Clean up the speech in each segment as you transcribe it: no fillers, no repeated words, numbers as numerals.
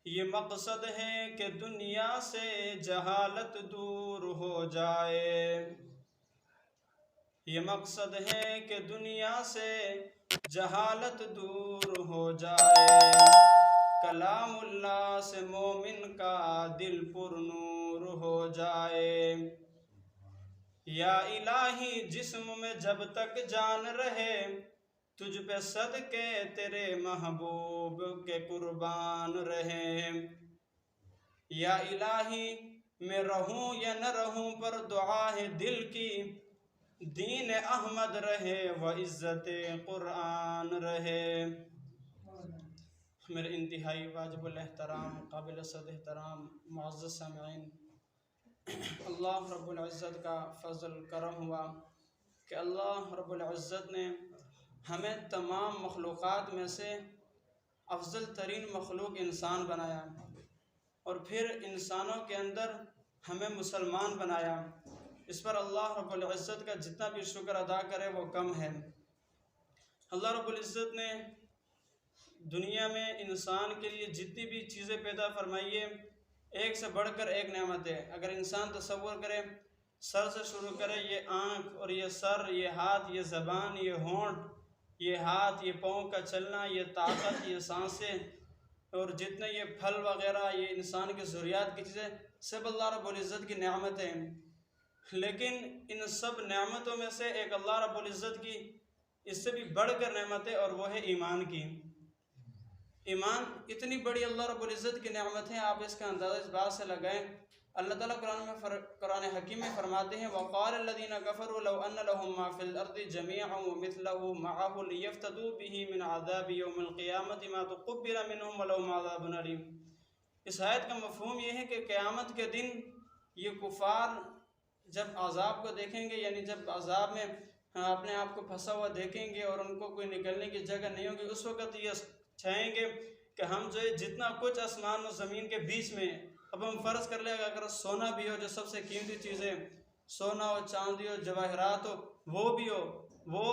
یہ مقصد ہے کہ دنیا سے جہالت دور ہو جائے، یہ مقصد ہے کہ دنیا سے جہالت دور ہو جائے، کلام اللہ سے مومن کا دل پر نور ہو جائے۔ یا الہی جسم میں جب تک جان رہے، تجھ پہ صدقے تیرے محبوب کے قربان رہے۔ یا الہی میں رہوں یا نہ رہوں پر دعا ہے دل کی، دین احمد رہے و عزت قرآن رہے۔ میرے انتہائی واجب الاحترام قابل صد احترام معزز سامعین، اللہ رب العزت کا فضل کرم ہوا کہ اللہ رب العزت نے ہمیں تمام مخلوقات میں سے افضل ترین مخلوق انسان بنایا، اور پھر انسانوں کے اندر ہمیں مسلمان بنایا۔ اس پر اللہ رب العزت کا جتنا بھی شکر ادا کرے وہ کم ہے۔ اللہ رب العزت نے دنیا میں انسان کے لیے جتنی بھی چیزیں پیدا فرمائی ہے، ایک سے بڑھ کر ایک نعمت ہے۔ اگر انسان تصور کرے، سر سے شروع کرے، یہ آنکھ اور یہ سر، یہ ہاتھ، یہ زبان، یہ ہونٹ، یہ ہاتھ، یہ پاؤں کا چلنا، یہ طاقت، یہ سانسیں، اور جتنے یہ پھل وغیرہ، یہ انسان کی ضروریات کی چیزیں، سب اللہ رب العزت کی نعمتیں ہیں۔ لیکن ان سب نعمتوں میں سے ایک اللہ رب العزت کی اس سے بھی بڑھ کر نعمت ہے، اور وہ ہے ایمان کی۔ ایمان اتنی بڑی اللہ رب العزت کی نعمت ہے، آپ اس کا اندازہ اس بات سے لگائیں۔ اللہ تعالیٰ قرآن حکیم میں فرماتے ہیں وَقَالَ الَّذِينَ كَفَرُوا لَوْ أَنَّ لَهُم مَّا فِي الْأَرْضِ جَمِيعًا وَمِثْلَهُ مَعَهُ لِيَفْتَدُوا بِهِ مِنْ عَذَابِ يَوْمِ الْقِيَامَةِ مَا تُقُبِّلَ مِنْهُمْ وَلَهُمْ عَذَابٌ أَلِيمٌ۔ اس آیت کا مفہوم یہ ہے کہ قیامت کے دن یہ کفار جب عذاب کو دیکھیں گے، یعنی جب عذاب میں اپنے آپ کو پھنسا ہوا دیکھیں گے اور ان کو کوئی نکلنے کی جگہ نہیں ہوگی، اس وقت یہ چاہیں گے کہ ہم جو ہے جتنا کچھ آسمان و زمین کے بیچ میں، اب ہم فرض کر لیں اگر سونا بھی ہو، جو سب سے قیمتی چیزیں، سونا ہو، چاندی ہو، جواہرات ہو، وہ بھی ہو، وہ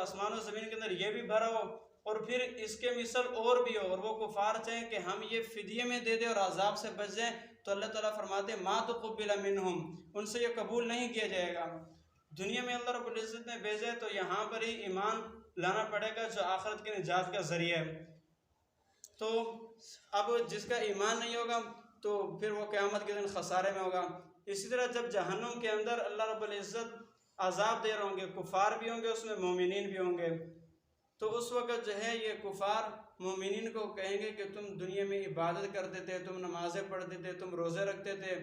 آسمان و زمین کے اندر یہ بھی بھرا ہو، اور پھر اس کے مثل اور بھی ہو، اور وہ کفار چاہیں کہ ہم یہ فدیے میں دے دیں اور عذاب سے بچ جائیں، تو اللہ تعالیٰ فرماتے ہیں ما تقبل منہم، ان سے یہ قبول نہیں کیا جائے گا۔ دنیا میں اللہ رب العزت نے بھیجے تو یہاں پر ہی ایمان لانا پڑے گا، جو آخرت کے نجات کا ذریعہ ہے۔ تو اب جس کا ایمان نہیں ہوگا تو پھر وہ قیامت کے دن خسارے میں ہوگا۔ اسی طرح جب جہنم کے اندر اللہ رب العزت عذاب دے رہے ہوں گے، کفار بھی ہوں گے، اس میں مومنین بھی ہوں گے، تو اس وقت جو ہے یہ کفار مومنین کو کہیں گے کہ تم دنیا میں عبادت کرتے تھے، تم نمازیں پڑھتے تھے، تم روزے رکھتے تھے،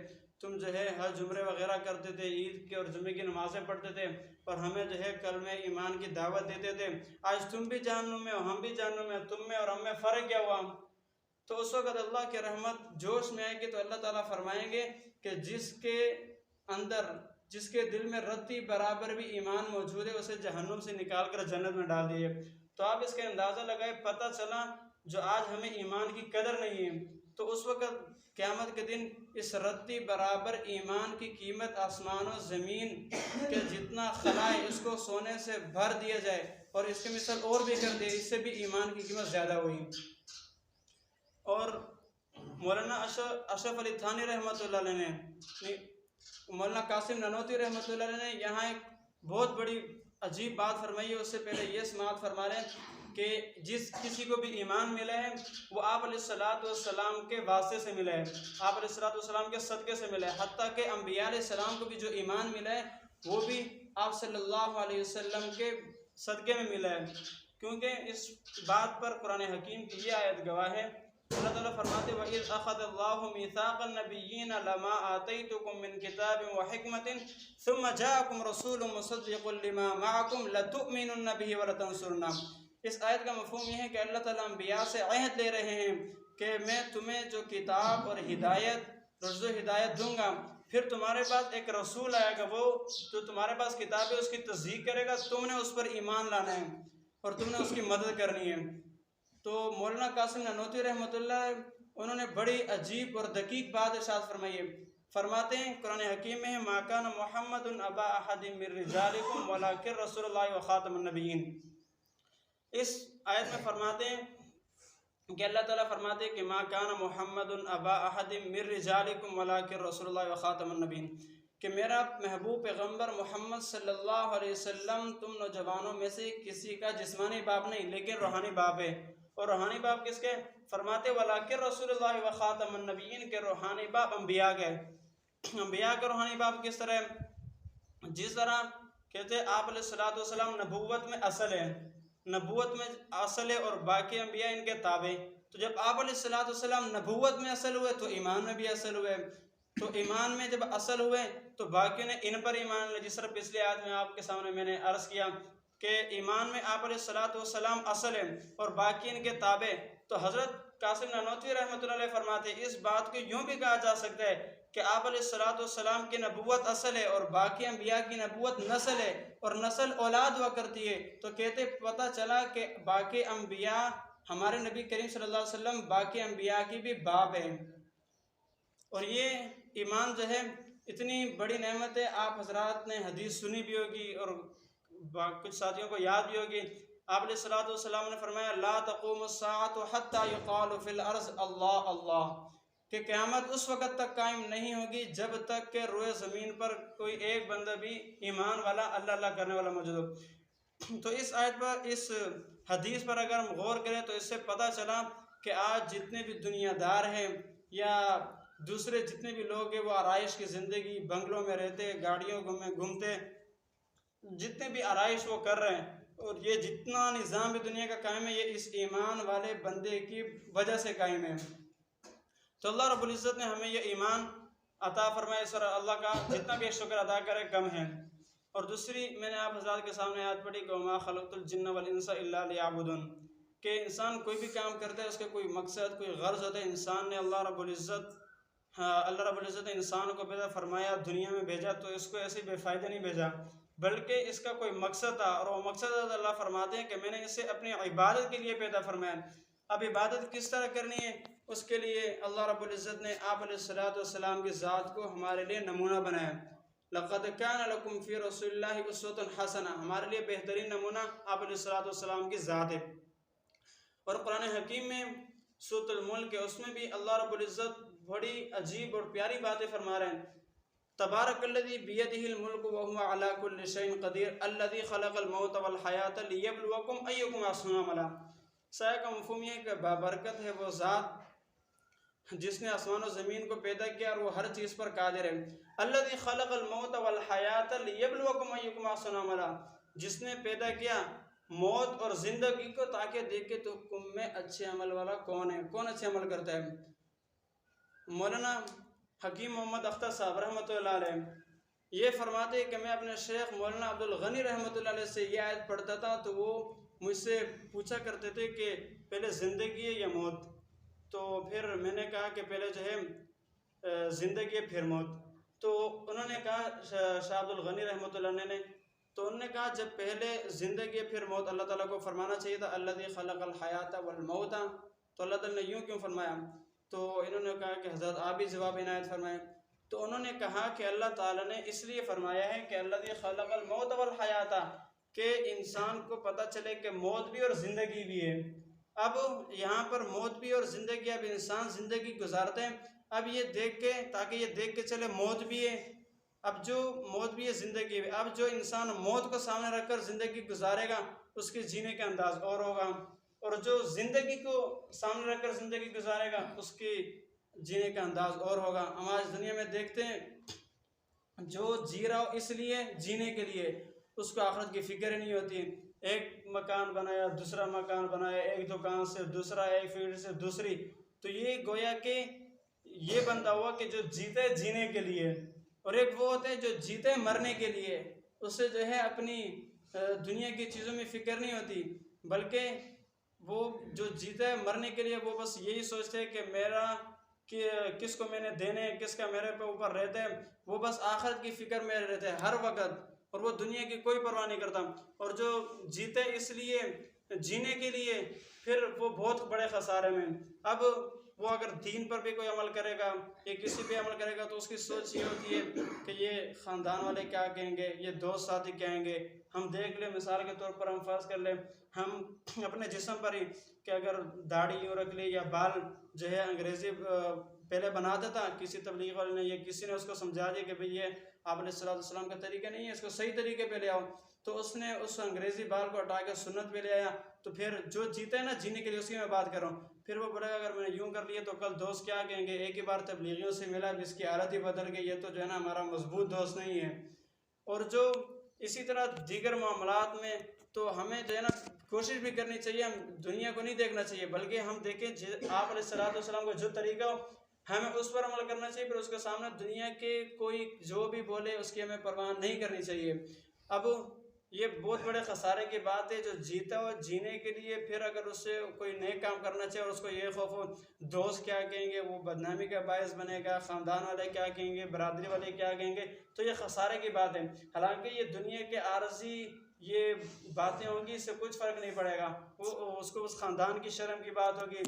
تم جو ہے حج عمرے وغیرہ کرتے تھے، عید کے اور جمعے کی نمازیں پڑھتے تھے، اور ہمیں جو ہے کلمہ ایمان کی دعوت دیتے تھے، آج تم بھی جہنم میں ہو، ہم بھی جہنم میں، تم میں اور ہم میں فرق کیا ہوا؟ تو اس وقت اللہ کی رحمت جوش میں آئے گی، تو اللہ تعالیٰ فرمائیں گے کہ جس کے اندر، جس کے دل میں رتی برابر بھی ایمان موجود ہے، اسے جہنم سے نکال کر جنت میں ڈال دیے۔ تو آپ اس کا اندازہ لگائے، پتہ چلا جو آج ہمیں ایمان کی قدر نہیں ہے، تو اس وقت قیامت کے دن اس رتی برابر ایمان کی قیمت آسمان و زمین کے جتنا خلا ہے اس کو سونے سے بھر دیا جائے، اور اس کے مثال اور بھی کر دے، اس سے بھی ایمان کی قیمت زیادہ ہوئی۔ اور مولانا اشرف علی تھانی رحمۃ اللہ علیہ نے، مولانا قاسم نانوتوی رحمۃ اللہ علیہ نے یہاں ایک بہت بڑی عجیب بات فرمائی ہے۔ اس سے پہلے یہ سماعت فرما رہے ہیں کہ جس کسی کو بھی ایمان ملا ہے وہ آپ علیہ السلام کے واسطے سے ملا ہے، آپ علیہ السلام کے صدقے سے ملا ہے، حتیٰ کہ انبیاء علیہ السلام کو بھی جو ایمان ملا ہے وہ بھی آپ صلی اللہ علیہ وسلم کے صدقے میں ملا ہے، کیونکہ اس بات پر قرآن حکیم کی یہ آیت گواہ ہے۔ اللہ تعالیٰ فرماتے ہیں وَإِذْ أَخَذَ اللَّهُ مِيثَاقَ النَّبِيِّينَ لَمَا آتَيْتُكُم مِّن كِتَابٍ وَحِكْمَةٍ ثُمَّ جَاءَكُمْ رَسُولٌ مُّصَدِّقٌ لِّمَا مَعَكُمْ لَتُؤْمِنُنَّ بِهِ وَلَتَنصُرُنَّهُ۔ اس آیت کا مفہوم یہ ہے کہ اللہ تعالیٰ انبیاء سے عہد لے رہے ہیں کہ میں تمہیں جو کتاب اور ہدایت، رشد و ہدایت دوں گا، پھر تمہارے پاس ایک رسول آئے گا، وہ جو تمہارے پاس کتاب ہے اس کی تصدیق کرے گا، تم نے اس پر ایمان لانا ہے اور تم نے اس کی مدد کرنی ہے۔ تو مولانا قاسم نانوتوی رحمۃ اللہ انہوں نے بڑی عجیب اور دقیق بات ارشاد فرمائی ہے۔ فرماتے ہیں قرآن حکیم میں ما کان محمد ابا احد من رجالکم ولکن رسول اللہ وخاتم النبیین۔ اس آیت میں فرماتے ہیں کہ اللہ تعالیٰ فرماتے ہیں کہ ما کان محمد ابا احد من رجالکم ولکن رسول اللہ وخاتم النبیین، کہ میرا محبوب پیغمبر محمد صلی اللہ علیہ وسلم تم نوجوانوں میں سے کسی کا جسمانی باپ نہیں لیکن روحانی باپ ہے۔ اور روحانی باپ کس کے؟ فرماتے ولیکن رسول اللہ وخاتم النبیین، کے روحانی باپ انبیاء کے۔ انبیاء کے روحانی باپ کس طرح؟ جس طرح کہتے ہیں آپ علیہ السلام نبوت میں اصل ہے، نبوت میں اصل ہے اور باقی انبیاء ان کے تابع۔ تو جب آپ علیہ السلام نبوت میں اصل ہوئے تو ایمان میں بھی اصل ہوئے، تو ایمان میں جب اصل ہوئے تو باقیوں نے ان پر ایمان لے۔ جس طرح پچھلے آیت میں آپ کے سامنے میں نے عرض کیا کہ ایمان میں آپ علیہ السلام اصل ہے اور باقی ان کے تابع۔ تو حضرت قاسم نانوتوی رحمۃ اللہ علیہ فرماتے ہیں اس بات کو یوں بھی کہا جا سکتا ہے کہ آپ علیہ السلام کی نبوت اصل ہے اور باقی انبیاء کی نبوت نسل ہے، اور نسل اولاد ہوا کرتی ہے۔ تو کہتے پتہ چلا کہ باقی انبیاء، ہمارے نبی کریم صلی اللہ علیہ وسلم باقی انبیاء کی بھی باپ ہیں۔ اور یہ ایمان جو ہے اتنی بڑی نعمت ہے، آپ حضرات نے حدیث سنی بھی ہوگی اور کچھ ساتھیوں کو یاد بھی ہوگی۔ آپ علیہ السلام نے فرمایا لا تقوم الساعة حتى يقال في الارض اللہ اللہ، کہ قیامت اس وقت تک قائم نہیں ہوگی جب تک کہ روئے زمین پر کوئی ایک بندہ بھی ایمان والا اللہ اللہ کرنے والا موجود ہو۔ تو اس آیت پر، اس حدیث پر اگر ہم غور کریں تو اس سے پتہ چلا کہ آج جتنے بھی دنیا دار ہیں یا دوسرے جتنے بھی لوگ ہیں وہ آرائش کی زندگی، بنگلوں میں رہتے، گاڑیوں میں گھومتے، جتنے بھی آرائش وہ کر رہے ہیں، اور یہ جتنا نظام بھی دنیا کا قائم ہے یہ اس ایمان والے بندے کی وجہ سے قائم ہے۔ تو اللہ رب العزت نے ہمیں یہ ایمان عطا فرمایا، اس طرح اللہ کا جتنا بھی شکر ادا کرے کم ہے۔ اور دوسری میں نے آپ حضرات کے سامنے آیت پڑھی کہ وما خلقت الجن والانس الا لیعبدون، کہ انسان کوئی بھی کام کرتا ہے اس کا کوئی مقصد، کوئی غرض ہوتا ہے۔ انسان نے اللہ رب العزت نے انسان کو پیدا فرمایا، دنیا میں بھیجا، تو اس کو ایسے بے فائدہ نہیں بھیجا بلکہ اس کا کوئی مقصد تھا، اور وہ مقصد اللہ فرماتے ہیں کہ میں نے اسے اپنی عبادت کے لیے پیدا فرمایا۔ اب عبادت کس طرح کرنی ہے اس کے لیے اللہ رب العزت نے آپ علیہ السلام کی ذات کو ہمارے لیے نمونہ بنایا۔ لقد کان لکم فی رسول اللہ اسوۃ حسنہ، ہمارے لیے بہترین نمونہ آپ علیہ السلام کی ذات ہے۔ اور قرآن حکیم میں سورۃ الملک ہے، اس میں بھی اللہ رب العزت بڑی عجیب اور پیاری باتیں فرما رہے ہیں۔ تبارک الذی بیدہ الملک وہو علی کل شیء قدیر الذی خلق الموت والحیاۃ لیبلوکم ایکم احسن عملا۔ سایہ کا مفہوم یہ ہے کہ بابرکت ہے وہ ذات جس نے آسمان و زمین کو پیدا کیا اور وہ ہر چیز پر قادر ہے۔ الذی خلق الموت والحیاۃ لیبلوکم ایکم احسن عملا، جس نے پیدا کیا موت اور زندگی کو تاکہ دیکھے تو تم میں اچھے عمل والا کون ہے، کون اچھے عمل کرتا ہے۔ مولانا حکیم محمد اختر صاحب رحمۃ اللہ علیہ یہ فرماتے ہیں کہ میں اپنے شیخ مولانا عبدالغنی رحمۃ اللہ علیہ سے یہ آیت پڑھتا تھا تو وہ مجھ سے پوچھا کرتے تھے کہ پہلے زندگی ہے یا موت؟ تو پھر میں نے کہا کہ پہلے جو ہے زندگی ہے پھر موت۔ تو انہوں نے کہا شاہ عبدالغنی رحمۃ اللہ نے، تو انہوں نے کہا جب پہلے زندگی ہے پھر موت، اللہ تعالیٰ کو فرمانا چاہیے تھا الذی خلق الحیاۃ والموت، تو اللہ تعالیٰ نے یوں کیوں فرمایا؟ تو انہوں نے کہا کہ حضرت آپ بھی جواب عنایت فرمائیں۔ تو انہوں نے کہا کہ اللہ تعالیٰ نے اس لیے فرمایا ہے کہ الذی خلق الموت والحیاۃ، کہ انسان کو پتہ چلے کہ موت بھی اور زندگی بھی ہے۔ اب یہاں پر موت بھی اور زندگی، اب انسان زندگی گزارتے ہیں، اب یہ دیکھ کے، تاکہ یہ دیکھ کے چلے موت بھی ہے، اب جو موت بھی ہے زندگی بھی۔ اب جو انسان موت کو سامنے رکھ کر زندگی گزارے گا اس کے جینے کا انداز اور ہوگا، اور جو زندگی کو سامنے رکھ کر زندگی گزارے گا اس کی جینے کا انداز اور ہوگا۔ ہم آج دنیا میں دیکھتے ہیں جو جی رہا ہو اس لیے جینے کے لیے، اس کو آخرت کی فکر ہی نہیں ہوتی۔ ایک مکان بنایا، دوسرا مکان بنایا، ایک دکان سے دوسرا، ایک فیلڈ سے دوسری، تو یہ گویا کہ یہ بندہ ہوا کہ جو جیتے جینے کے لیے، اور ایک وہ ہوتے ہیں جو جیتے مرنے کے لیے، اس سے جو ہے اپنی دنیا کی چیزوں میں فکر نہیں ہوتی، بلکہ وہ جو جیتے مرنے کے لیے وہ بس یہی سوچتے ہیں کہ میرا کس کو میں نے دینے، کس کا میرے پہ اوپر رہتے ہیں، وہ بس آخرت کی فکر میں رہتے ہیں ہر وقت، اور وہ دنیا کی کوئی پرواہ نہیں کرتا۔ اور جو جیتے اس لیے جینے کے لیے، پھر وہ بہت بڑے خسارے میں۔ اب وہ اگر دین پر بھی کوئی عمل کرے گا یا کسی پہ عمل کرے گا تو اس کی سوچ یہ ہوتی ہے کہ یہ خاندان والے کیا کہیں گے، یہ دوست ساتھی کہیں گے۔ ہم دیکھ لیں، مثال کے طور پر ہم فرض کر لیں ہم اپنے جسم پر ہی کہ اگر داڑھی یوں رکھ لی یا بال جو ہے انگریزی پہلے بناتا تھا کسی تبلیغ والے نے یا کسی نے اس کو سمجھا دیا کہ بھئی یہ آپ علیہ السلام کا طریقہ نہیں ہے، اس کو صحیح طریقے پہ لے آؤ، تو اس نے اس انگریزی بال کو ہٹا کے سنت پہ لے آیا، تو پھر جو جیتا ہے نا جینے کے لیے اس کی میں بات کر رہا ہوں، پھر وہ بولے گا اگر میں نے یوں کر لیا تو کل دوست کیا کہیں گے، ایک ہی بار تبلیغیوں سے ملا جس کی حالت ہی بدل گئی، یہ تو جو ہے نا ہمارا مضبوط دوست نہیں ہے۔ اور جو اسی طرح دیگر معاملات میں تو ہمیں جو ہے نا کوشش بھی کرنی چاہیے، ہم دنیا کو نہیں دیکھنا چاہیے بلکہ ہم دیکھیں آپ علیہ السلام کو جو طریقہ ہو ہمیں اس پر عمل کرنا چاہیے، پھر اس کے سامنے دنیا کے کوئی جو بھی بولے اس کی ہمیں پرواہ نہیں کرنی چاہیے۔ اب یہ بہت بڑے خسارے کی بات ہے، جو جیتا ہو جینے کے لیے پھر اگر اس سے کوئی نیک کام کرنا چاہے اور اس کو یہ خوف ہو دوست کیا کہیں گے، وہ بدنامی کا باعث بنے گا، خاندان والے کیا کہیں گے، برادری والے کیا کہیں گے، تو یہ خسارے کی بات ہے۔ حالانکہ یہ دنیا کے عارضی یہ باتیں ہوں گی، اس سے کچھ فرق نہیں پڑے گا، وہ اس کو اس خاندان کی شرم کی بات ہوگی۔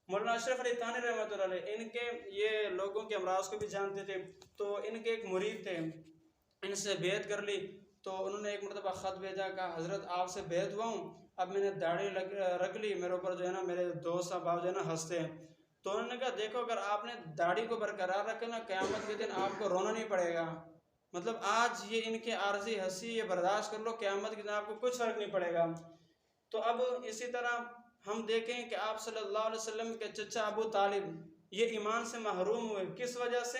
مولانا اشرف علی تھانوی رحمۃ اللہ علیہ ان کے یہ لوگوں کے امراض کو بھی جانتے تھے، تو ان کے ایک مرید تھے، ان سے بیعت کر لی، تو انہوں نے ایک مرتبہ خط بھیجا کہ حضرت آپ سے بیعت ہوا ہوں، اب میں نے داڑھی رکھ لی، میرے اوپر جو ہے نا میرے دوست احباب جو ہے نا ہنستے ہیں، تو انہوں نے کہا دیکھو اگر آپ نے داڑھی کو برقرار رکھا نا قیامت کے دن آپ کو رونا نہیں پڑے گا، مطلب آج یہ ان کے عارضی ہنسی یہ برداشت کر لو، قیامت کے دن آپ کو کچھ فرق نہیں پڑے گا۔ تو اب اسی طرح ہم دیکھیں کہ آپ صلی اللہ علیہ وسلم کے چچا ابو طالب یہ ایمان سے محروم ہوئے، کس وجہ سے؟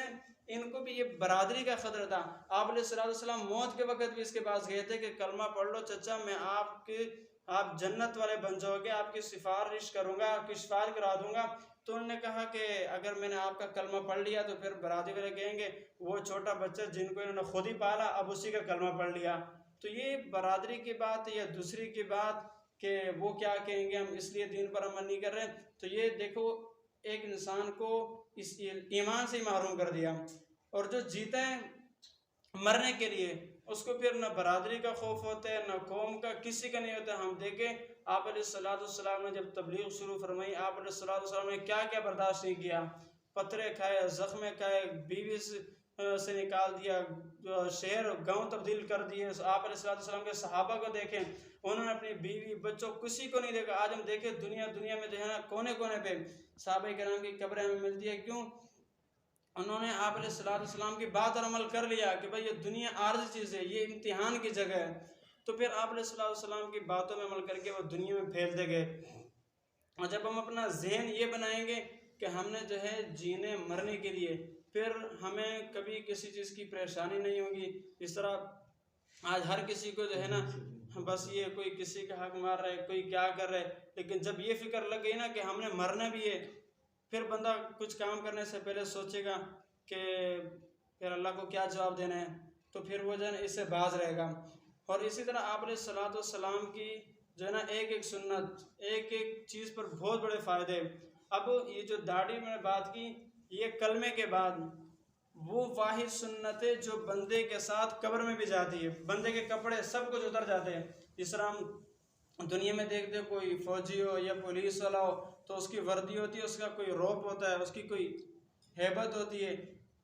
ان کو بھی یہ برادری کا خطرہ تھا۔ آپ علیہ السلام موت کے وقت بھی اس کے پاس گئے تھے کہ کلمہ پڑھ لو چچا، میں آپ جنت والے بن جاؤ گے، آپ کی سفارش کروں گا، آپ کی شفاعت کرا دوں گا۔ تو انہوں نے کہا کہ اگر میں نے آپ کا کلمہ پڑھ لیا تو پھر برادری والے کہیں گے وہ چھوٹا بچہ جن کو انہوں نے خود ہی پالا اب اسی کا کلمہ پڑھ لیا۔ تو یہ برادری کی بات یا دوسری کی بات کہ وہ کیا کہیں گے، ہم اس لیے دین پر عمل نہیں کر رہے، تو یہ دیکھو ایک انسان کو اس ایمان سے ہی محروم کر دیا۔ اور جو جیتا ہے مرنے کے لیے اس کو پھر نہ برادری کا خوف ہوتا ہے نہ قوم کا، کسی کا نہیں ہوتا۔ ہم دیکھیں آپ علیہ السلام نے جب تبلیغ شروع فرمائی، آپ علیہ السلام نے کیا کیا برداشت نہیں کیا، پتھرے کھائے، زخمیں کھائے، بیوی سے نکال دیا، شہر گاؤں تبدیل کر دیے۔ آپ علیہ السلام کے صحابہ کو دیکھیں، انہوں نے اپنی بیوی بچوں کسی کو نہیں دیکھا۔ آج ہم دیکھیں دنیا میں جو ہے نا کونے کونے پہ صحابہ کرام کی قبریں ہمیں ملتی ہے، کیوں؟ انہوں نے آپ علیہ السلام کی بات اور عمل کر لیا کہ بھئی یہ دنیا عارضی چیز ہے، یہ امتحان کی جگہ ہے، تو پھر آپ علیہ السلام کی باتوں میں عمل کر کے وہ دنیا میں پھیلتے گئے۔ اور جب ہم اپنا ذہن یہ بنائیں گے کہ ہم نے جو ہے جینے مرنے کے لیے، پھر ہمیں کبھی کسی چیز کی پریشانی نہیں ہوگی۔ اس طرح آج ہر کسی کو جو ہے نا بس یہ کوئی کسی کا حق مار رہا ہے، کوئی کیا کر رہا ہے، لیکن جب یہ فکر لگ گئی نا کہ ہم نے مرنا بھی ہے، پھر بندہ کچھ کام کرنے سے پہلے سوچے گا کہ پھر اللہ کو کیا جواب دینا ہے، تو پھر وہ جو ہے نا اس سے باز رہے گا۔ اور اسی طرح آپ علیہ السلام کی جو ہے نا ایک ایک سنت، ایک ایک چیز پر بہت بڑے فائدے۔ اب یہ جو داڑھی میں نے بات کی، یہ کلمے کے بعد وہ واحد سنت ہے جو بندے کے ساتھ قبر میں بھی جاتی ہے، بندے کے کپڑے سب کچھ اتر جاتے ہیں۔ جس طرح ہم دنیا میں دیکھتے ہیں کوئی فوجی ہو یا پولیس والا ہو تو اس کی وردی ہوتی ہے، اس کا کوئی روپ ہوتا ہے، اس کی کوئی ہیبت ہوتی ہے،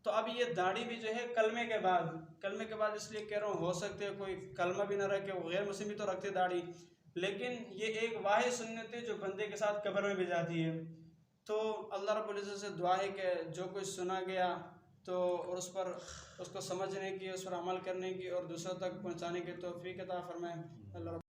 تو اب یہ داڑھی بھی جو ہے کلمے کے بعد اس لیے کہہ رہا ہوں، ہو سکتے کوئی کلمہ بھی نہ رکھے، وہ غیر مسلم بھی تو رکھتے داڑھی، لیکن یہ ایک واحد سنت ہے جو بندے کے ساتھ قبر میں بھی جاتی ہے۔ تو اللہ رب العزت سے دعا ہے کہ جو کچھ سنا گیا تو اور اس کو سمجھنے کی، اس پر عمل کرنے کی اور دوسروں تک پہنچانے کی توفیق عطا فرمائے۔ اللہ